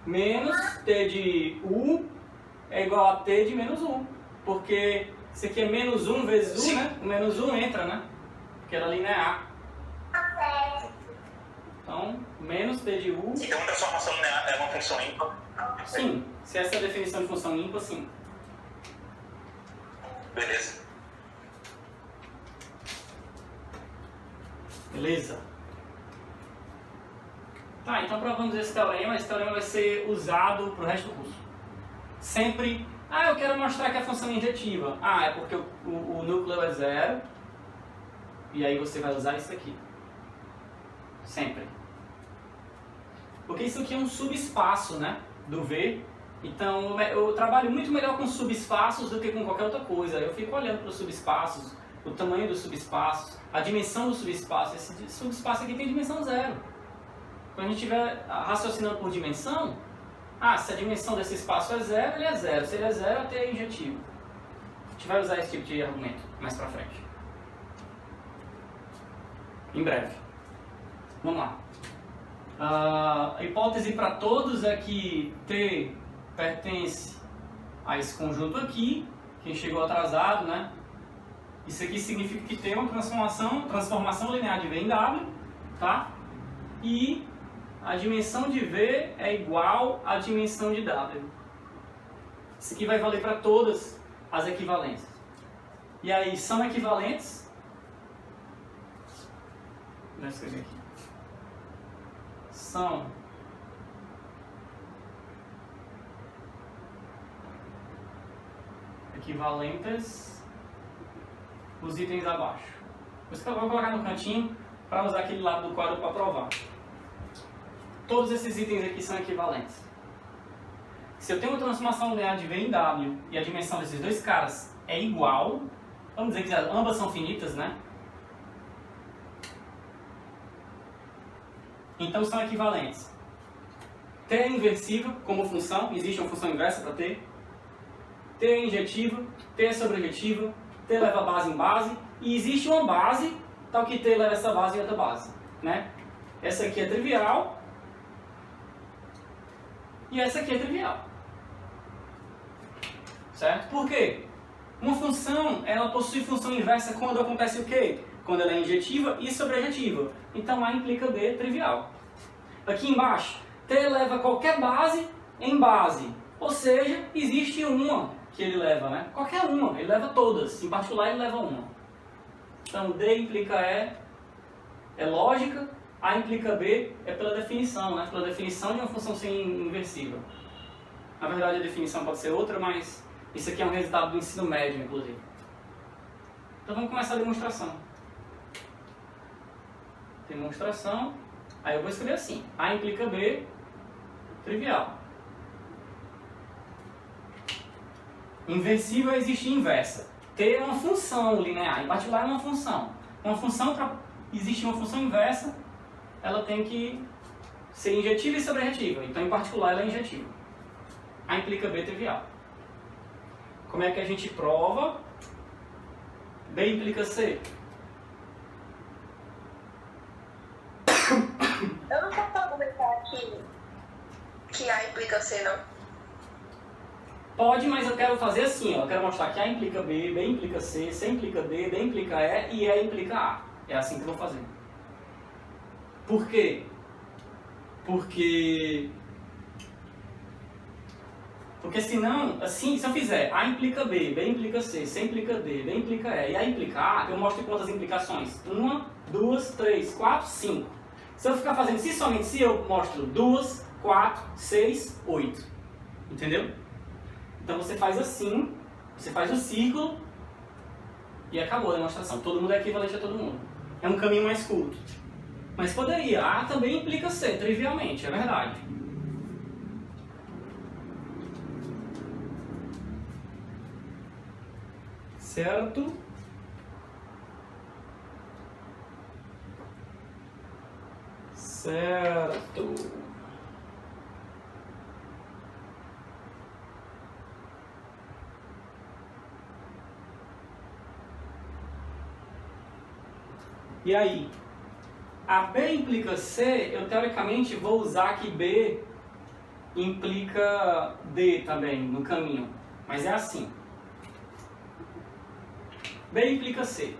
Menos T de U é igual a T de menos 1. Porque isso aqui é menos 1 vezes 1, né? O menos 1 entra, né? Porque ela é linear. menos T de U.
Então, uma transformação linear é uma função ímpar?
Sim, se essa é a definição de função ímpar, sim.
Beleza.
Beleza? Tá, então provamos esse teorema vai ser usado para o resto do curso. Sempre, eu quero mostrar que a função é injetiva. É porque o núcleo é zero, e aí você vai usar isso aqui. Sempre. Porque isso aqui é um subespaço, né, do V. Então eu trabalho muito melhor com subespaços do que com qualquer outra coisa. Eu fico olhando para os subespaços, o tamanho dos subespaços, a dimensão do subespaço. Esse subespaço aqui tem dimensão zero. Quando a gente estiver raciocinando por dimensão, se a dimensão desse espaço é zero, ele é zero. Se ele é zero, até é injetivo. A gente vai usar esse tipo de argumento mais pra frente. Em breve. Vamos lá. A hipótese para todos é que T pertence a esse conjunto aqui. Quem chegou atrasado, né? Isso aqui significa que tem uma transformação linear de V em W, tá? E a dimensão de V é igual à dimensão de W. Isso aqui vai valer para todas as equivalências. E aí, são equivalentes? Vou escrever aqui. São equivalentes os itens abaixo. Eu vou colocar no cantinho para usar aquele lado do quadro para provar. Todos esses itens aqui são equivalentes. Se eu tenho uma transformação linear de V em W e a dimensão desses dois caras é igual, vamos dizer que ambas são finitas, né? Então são equivalentes. T é inversível como função, existe uma função inversa para T. T é injetiva, T é sobrejetiva, T leva base em base, e existe uma base, tal que T leva essa base e outra base, né? Essa aqui é trivial, e essa aqui é trivial. Certo? Por quê? Uma função, ela possui função inversa quando acontece o quê? Quando ela é injetiva e sobrejetiva. Então A implica B trivial. Aqui embaixo, T leva qualquer base em base. Ou seja, existe uma que ele leva, né? Qualquer uma, ele leva todas. Em particular, ele leva uma. Então D implica E é lógica, A implica B é pela definição, né? Pela definição de uma função sem inversível. Na verdade, a definição pode ser outra, mas isso aqui é um resultado do ensino médio, inclusive. Então vamos começar a demonstração. Demonstração. Aí eu vou escrever assim. A implica B, trivial. Inversível existe inversa. T é uma função linear, em particular é uma função. Uma função, para existir uma função inversa, ela tem que ser injetiva e sobrejetiva. Então, em particular, ela é injetiva. A implica B trivial. Como é que a gente prova? B implica C.
Eu não posso argumentar que A implica C, não.
Pode, mas eu quero fazer assim, ó. Eu quero mostrar que A implica B, B implica C, C implica D, D implica E e E implica A. É assim que eu vou fazer. Por quê? Porque senão, assim, se eu fizer A implica B, B implica C, C implica D, D implica E e A implica A, eu mostro quantas implicações? 1, 2, 3, 4, 5. Se eu ficar fazendo se somente se, eu mostro 2, 4, 6, 8. Entendeu? Então você faz assim, você faz o círculo e acabou a demonstração. Todo mundo é equivalente a todo mundo. É um caminho mais curto. Mas poderia. A também implica C, trivialmente, é verdade. Certo? Certo. E aí? A B implica C, eu teoricamente vou usar que B implica D também no caminho. Mas é assim. B implica C.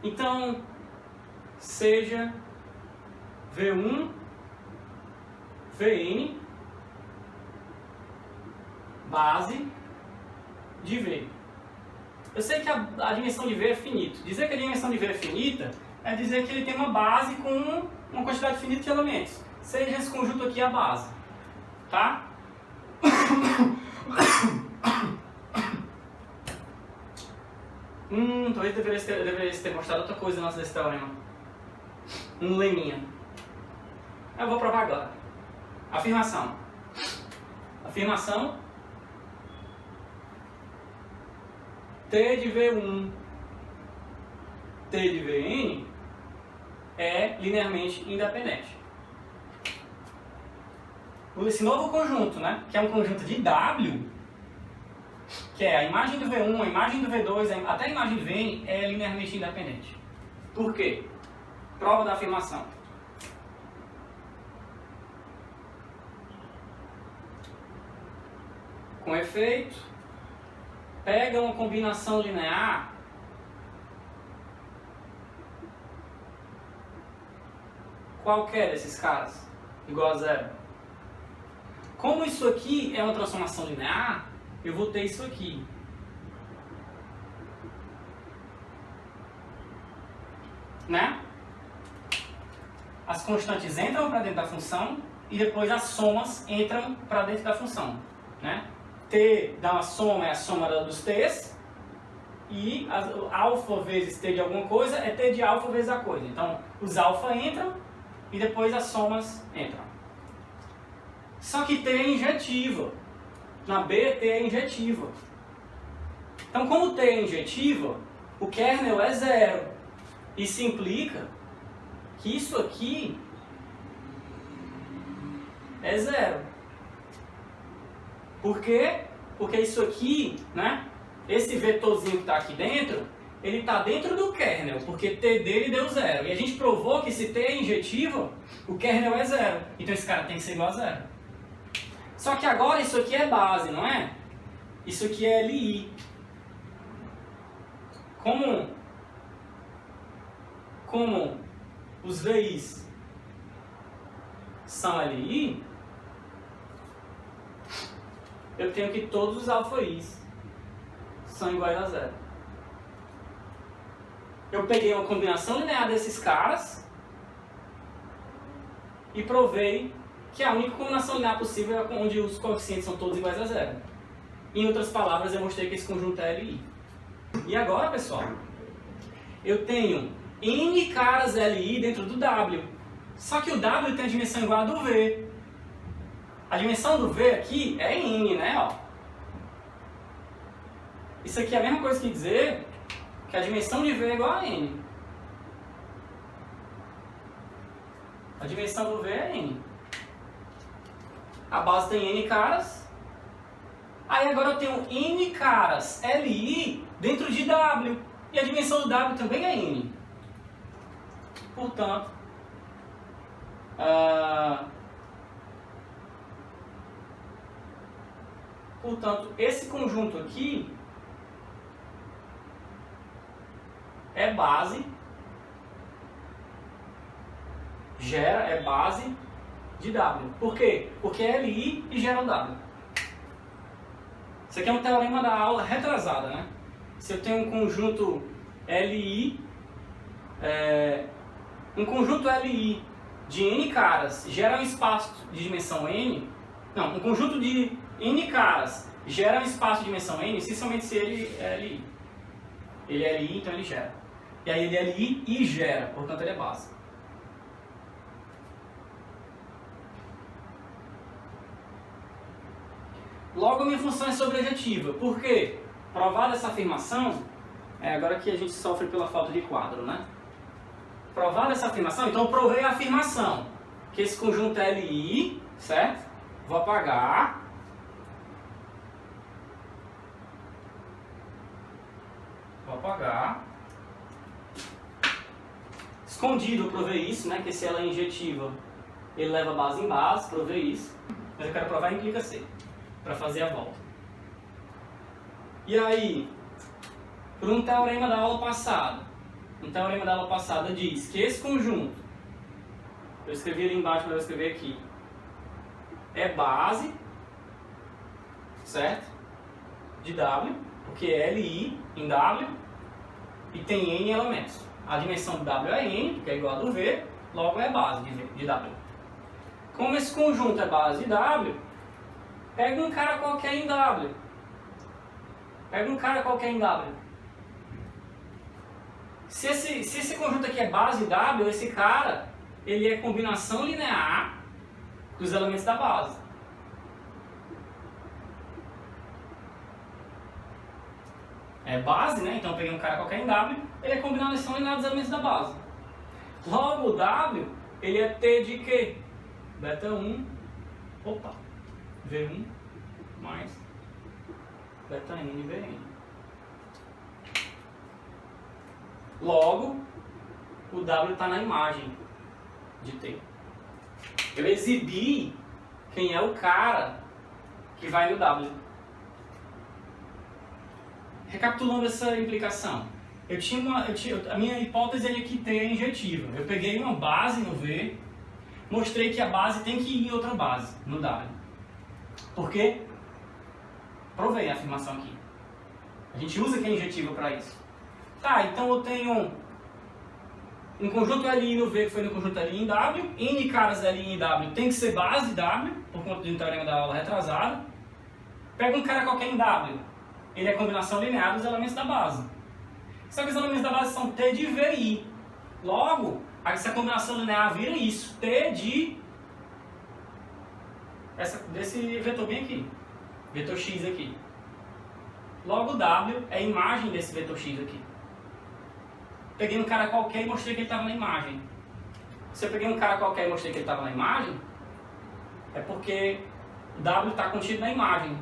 Então, seja V1 Vn base de V. Eu sei que a dimensão de V é finita. Dizer que a dimensão de V é finita é dizer que ele tem uma base com uma quantidade finita de elementos. Seja esse conjunto aqui a base. Tá? Talvez deveria ter mostrado outra coisa antes desse teorema. Um leminha. Eu vou provar agora. Afirmação. Afirmação. T de V1, T de Vn é linearmente independente. Esse novo conjunto, né, que é um conjunto de W, que é a imagem do V1, a imagem do V2, até a imagem do Vn, é linearmente independente. Por quê? Prova da afirmação. Com efeito, pega uma combinação linear qualquer desses caras, igual a zero. Como isso aqui é uma transformação linear, eu vou ter isso aqui. Né? As constantes entram para dentro da função e depois as somas entram para dentro da função. Né? T dá uma soma, é a soma dos T's, e alfa vezes T de alguma coisa é T de alfa vezes a coisa. Então, os alfa entram e depois as somas entram. Só que T é injetiva. Na B, T é injetiva. Então, como T é injetiva, o kernel é zero. Isso implica que isso aqui é zero. Por quê? Porque isso aqui, né, esse vetorzinho que está aqui dentro, ele está dentro do kernel, porque T dele deu zero. E a gente provou que se T é injetivo, o kernel é zero. Então esse cara tem que ser igual a zero. Só que agora isso aqui é base, não é? Isso aqui é LI. Como os VIs são LI, eu tenho que todos os alfa-i's são iguais a zero. Eu peguei uma combinação linear desses caras e provei que a única combinação linear possível é onde os coeficientes são todos iguais a zero. Em outras palavras, eu mostrei que esse conjunto é LI. E agora, pessoal, eu tenho N caras LI dentro do W. Só que o W tem a dimensão igual a do V. A dimensão do V aqui é N, né? Ó. Isso aqui é a mesma coisa que dizer que a dimensão de V é igual a N. A dimensão do V é N. A base tem N caras. Aí agora eu tenho N caras LI dentro de W. E a dimensão do W também é N. Portanto, esse conjunto aqui é base, é base de W. Por quê? Porque é LI e gera o W. Isso aqui é um teorema da aula retrasada, né? Se eu tenho um conjunto LI, um conjunto LI de N caras gera um espaço de dimensão N, não, um conjunto de N caras gera um espaço de dimensão N, essencialmente se ele é LI. Ele é LI, então ele gera. E aí ele é LI e gera, portanto ele é base. Logo, a minha função é sobrejetiva. Por quê? Provada essa afirmação, agora que a gente sofre pela falta de quadro, né? Provada essa afirmação, então eu provei a afirmação, que esse conjunto é LI, certo? Vou apagar. Vou apagar. Escondido eu provei isso, né? Que se ela é injetiva, ele leva base em base, provei isso. Mas eu quero provar implica C, para fazer a volta. E aí, por um teorema da aula passada, diz que esse conjunto, eu escrevi ali embaixo, mas eu escrevi aqui, é base, certo? De W, porque é Li em W e tem N elementos. A dimensão de W é N, que é igual a do V, logo é base de W. Como esse conjunto é base de W, pega um cara qualquer em W. Pega um cara qualquer em W. Se esse conjunto aqui é base de W, esse cara, ele é combinação linear dos elementos da base. É base, né? Então eu peguei um cara qualquer em W, ele é combinação linear dos elementos da base. Logo o W, ele é T de quê? Beta 1, opa, V1 mais beta N Vn. Logo, o W está na imagem de T. Eu exibi quem é o cara que vai no W. Recapitulando essa implicação, a minha hipótese é que T é injetiva. Eu peguei uma base no V, mostrei que a base tem que ir em outra base, no W. Por quê? Provei a afirmação aqui. A gente usa que é injetiva para isso. Tá, então eu tenho um conjunto Li no V que foi no conjunto Li em W, N caras Li em W tem que ser base W, por conta de um teorema da aula retrasada. Pega um cara qualquer em W, ele é combinação linear dos elementos da base. Só que os elementos da base são T de VI. Logo, essa combinação linear vira isso, T de desse vetor bem aqui, vetor X aqui. Logo W é a imagem desse vetor X aqui. Peguei um cara qualquer e mostrei que ele estava na imagem. Se eu peguei um cara qualquer e mostrei que ele estava na imagem, é porque W está contido na imagem.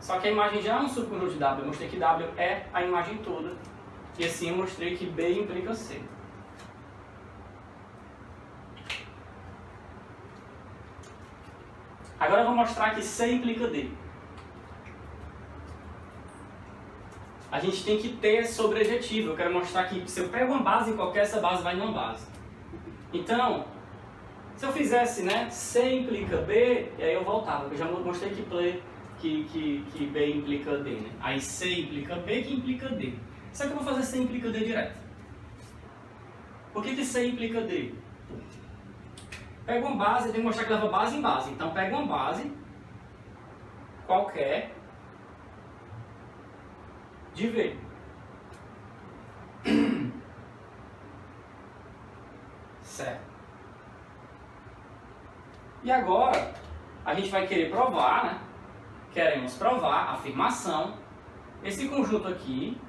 Só que a imagem já é um subconjunto de W. Eu mostrei que W é a imagem toda. E assim eu mostrei que B implica C. Agora eu vou mostrar que C implica D. A gente tem que ter sobrejetiva. Eu quero mostrar que se eu pego uma base em qualquer, essa base vai numa base. Então, se eu fizesse, né, C implica B, e aí eu voltava, porque eu já mostrei que B implica D, né? Aí C implica B, que implica D. Só que eu vou fazer C implica D direto. Por que C implica D? Pega uma base, eu tenho que mostrar que leva base em base. Então pega uma base qualquer de V. Certo. E agora a gente vai querer provar, né? Queremos provar a afirmação. Esse conjunto aqui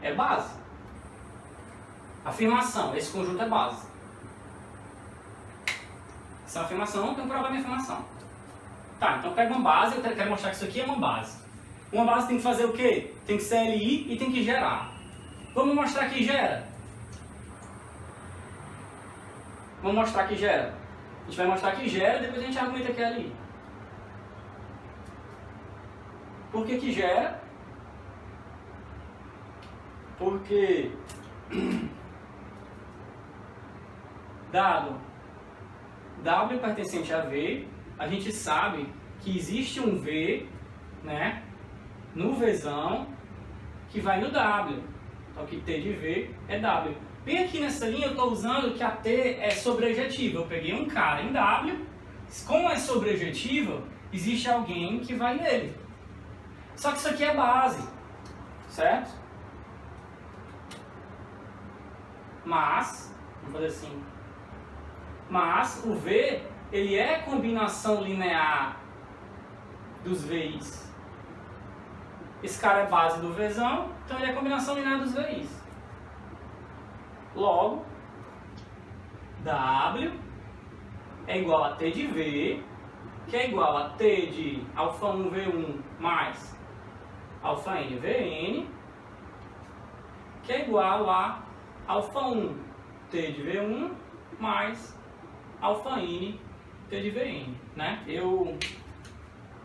é base. Afirmação, esse conjunto é base. Essa é uma afirmação, não tem que provar minha afirmação. Tá, então pega uma base, eu quero mostrar que isso aqui é uma base. Uma base tem que fazer o quê? Tem que ser Li e tem que gerar. Vamos mostrar que gera. Vamos mostrar que gera. A gente vai mostrar que gera e depois a gente argumenta que é Li. Por que que gera? Porque dado W pertencente a V, a gente sabe que existe um V, né, no Vzão que vai no W. Então que T de V é W. Bem aqui nessa linha eu estou usando que a T é sobrejetiva. Eu peguei um cara em W, como é sobrejetiva, existe alguém que vai nele. Só que isso aqui é base, certo? Mas, vamos fazer assim, mas o V, ele é combinação linear dos V's. Esse cara é base do Vzão, então ele é combinação linear dos V's. Logo, W é igual a T de V, que é igual a T de α1 V1 mais αn Vn, que é igual a α1 T de V1 mais αn T de Vn, né? Eu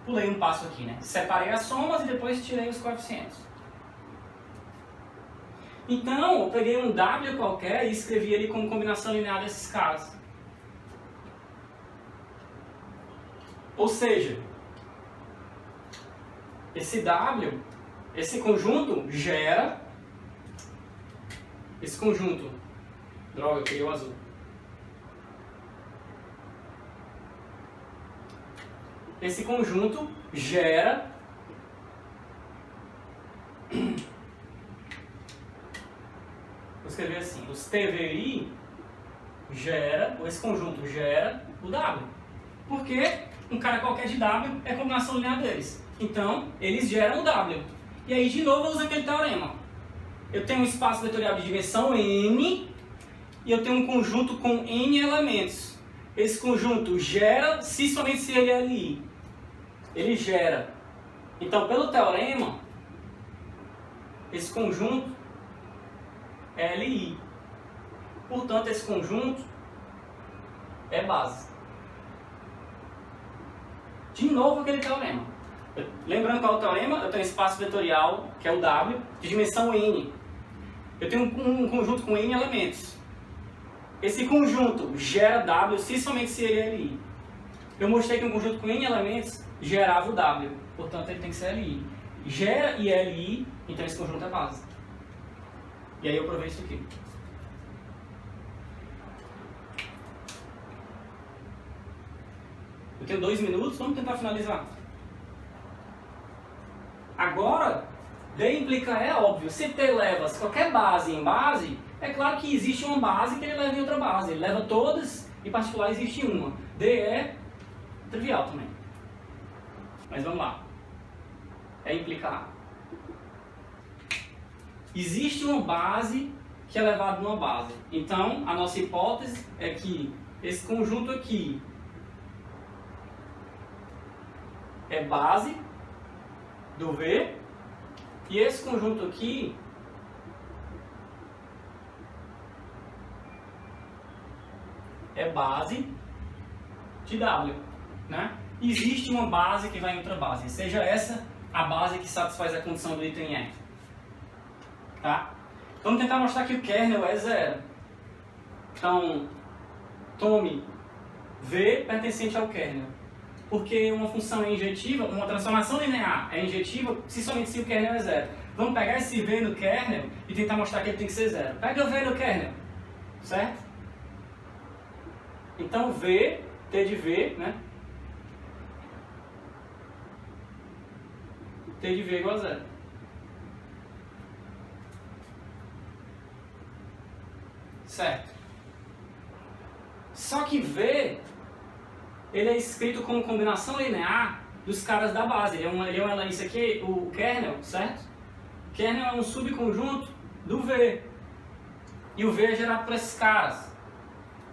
pulei um passo aqui, né? Separei as somas e depois tirei os coeficientes. Então, eu peguei um W qualquer e escrevi ele como combinação linear desses caras. Ou seja, esse W, esse conjunto gera, esse conjunto, droga, eu peguei o azul. Esse conjunto gera vou escrever assim, os TVI gera, ou esse conjunto gera o W. Porque um cara qualquer de W é a combinação linear deles. Então, eles geram o W. E aí, de novo, eu uso aquele teorema. Eu tenho um espaço vetorial de dimensão n e eu tenho um conjunto com n elementos. Esse conjunto gera, se somente se ele é LI. Ele gera. Então, pelo teorema, esse conjunto é LI. Portanto, esse conjunto é base. De novo, aquele teorema. Lembrando qual é o teorema? Eu tenho um espaço vetorial, que é o W, de dimensão n. Eu tenho um conjunto com n elementos. Esse conjunto gera W se somente se ele é LI. Eu mostrei que um conjunto com n elementos gerava o W. Portanto, ele tem que ser LI. Gera e LI, então esse conjunto é base. E aí eu provei isso aqui. Eu tenho 2 minutos, vamos tentar finalizar. Agora, D implica é óbvio. Se T leva qualquer base em base, é claro que existe uma base que ele leva em outra base. Ele leva todas, em particular existe uma. D é trivial também. Mas vamos lá. É implicar. Existe uma base que é levada numa base. Então, a nossa hipótese é que esse conjunto aqui é base do V e esse conjunto aqui é base de W, né? Existe uma base que vai em outra base, seja essa a base que satisfaz a condição do item E. Tá? Vamos tentar mostrar que o kernel é zero. Então, tome V pertencente ao kernel. Porque uma função é injetiva, uma transformação linear é injetiva se somente se o kernel é zero. Vamos pegar esse V no kernel e tentar mostrar que ele tem que ser zero. Pega o V no kernel, certo? Então V, T de V, né? T de V igual a zero. Certo? Só que V ele é escrito como combinação linear dos caras da base. Isso aqui, o kernel, certo? O kernel é um subconjunto do V. E o V é gerado por esses caras.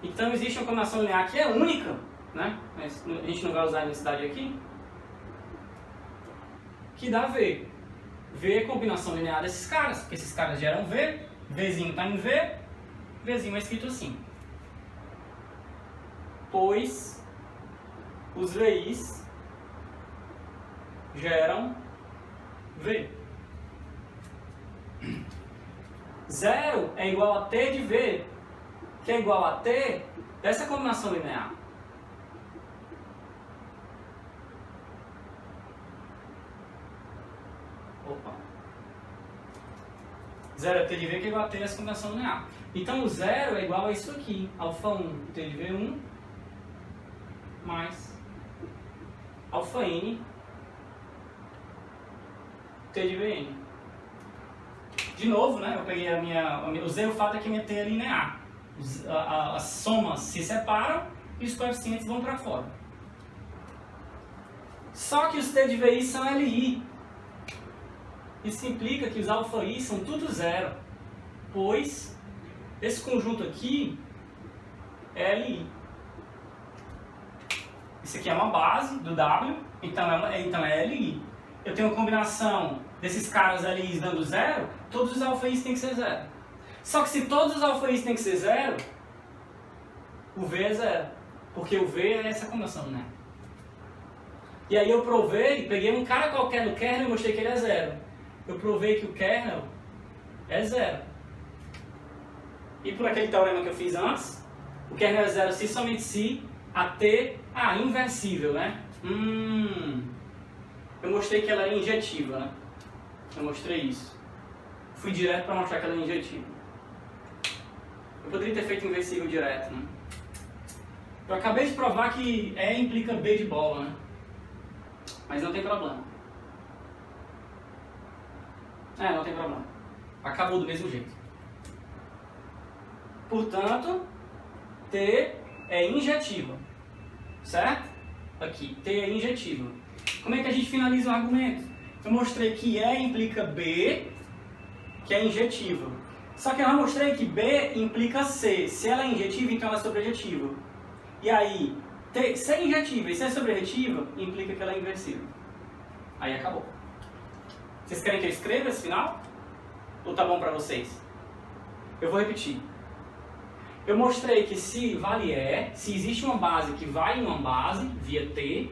Então existe uma combinação linear que é única, né? Mas a gente não vai usar a unicidade aqui. Que dá V. V é combinação linear desses caras, porque esses caras geram V, Vzinho está em V, Vzinho é escrito assim. Pois os VIs geram V. 0 é igual a T de V, que é igual a T dessa combinação linear. Opa. 0 é T de V, que é igual a T dessa combinação linear. Então o 0 é igual a isso aqui. Alfa 1, T de V1, mais alfa n T de Vn. De novo, né? Eu peguei usei o fato de que minha T é linear. As somas se separam e os coeficientes vão para fora. Só que os T de Vi são Li. Isso implica que os alfa i são tudo zero, pois esse conjunto aqui é Li. Isso aqui é uma base do W, então é Li. Eu tenho uma combinação desses caras Li's dando zero, todos os alfa i's têm que ser zero. Só que se todos os alfa i's têm que ser zero, o V é zero, porque o V é essa combinação, né? E aí eu provei, peguei um cara qualquer no kernel e mostrei que ele é zero. Eu provei que o kernel é zero. E por aquele teorema que eu fiz antes, o kernel é zero se somente se a T, inversível, né? Eu mostrei que ela era injetiva, né? Eu mostrei isso. Fui direto para mostrar que ela é injetiva. Eu poderia ter feito inversível direto, né? Eu acabei de provar que E implica B de bola, né? Mas não tem problema. Não tem problema. Acabou do mesmo jeito. Portanto, T é injetiva. Certo? Aqui, T é injetiva. Como é que a gente finaliza o argumento? Eu mostrei que E implica B, que é injetiva. Só que eu já mostrei que B implica C. Se ela é injetiva, então ela é sobrejetiva. E aí, se é injetiva e se é sobrejetiva, implica que ela é inversível. Aí acabou. Vocês querem que eu escreva esse final? Ou tá bom pra vocês? Eu vou repetir. Eu mostrei que se vale E, se existe uma base que vai em uma base, via T,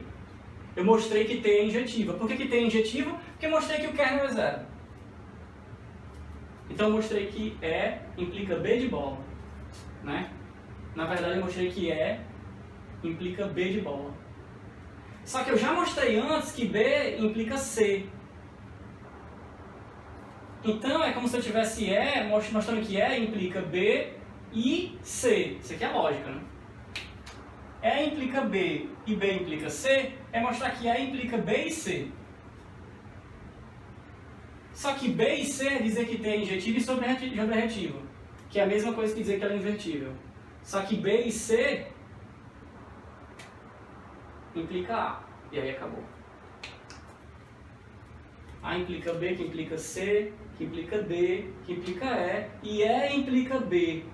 eu mostrei que T é injetiva. Por que T é injetiva? Porque eu mostrei que o kernel é zero. Então eu mostrei que E implica B de bola. Né? Na verdade eu mostrei que E implica B de bola. Só que eu já mostrei antes que B implica C. Então é como se eu tivesse E mostrando que E implica B e C. Isso aqui é lógica, né? E implica B e B implica C é mostrar que E implica B e C. Só que B e C é dizer que T é injetiva e sobreretiva, que é a mesma coisa que dizer que ela é invertível. Só que B e C implica A, e aí acabou. A implica B, que implica C, que implica D, que implica E implica B,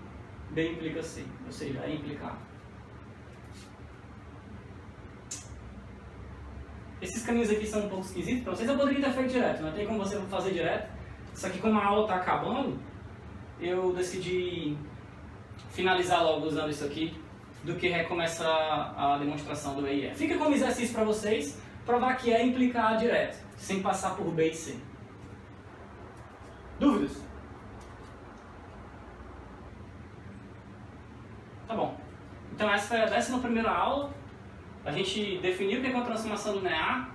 B implica C, ou seja, E implica A. Esses caminhos aqui são um pouco esquisitos para vocês, eu poderia ter feito direto, não tem como você fazer direto. Só que como a aula está acabando, eu decidi finalizar logo usando isso aqui, do que recomeçar a demonstração do E e E. Fica como exercício para vocês, provar que E implica A direto, sem passar por B e C. Dúvidas? Tá bom. Então essa foi a 11ª aula. A gente definiu o que é uma transformação linear,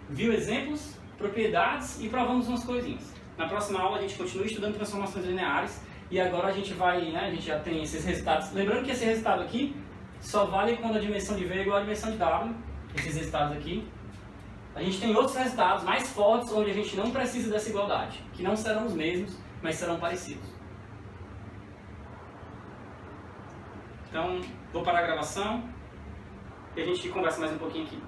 viu exemplos, propriedades e provamos umas coisinhas. Na próxima aula a gente continua estudando transformações lineares e agora a gente vai, a gente já tem esses resultados. Lembrando que esse resultado aqui só vale quando a dimensão de V é igual à dimensão de W, esses resultados aqui. A gente tem outros resultados mais fortes onde a gente não precisa dessa igualdade, que não serão os mesmos, mas serão parecidos. Então, vou parar a gravação e a gente conversa mais um pouquinho aqui.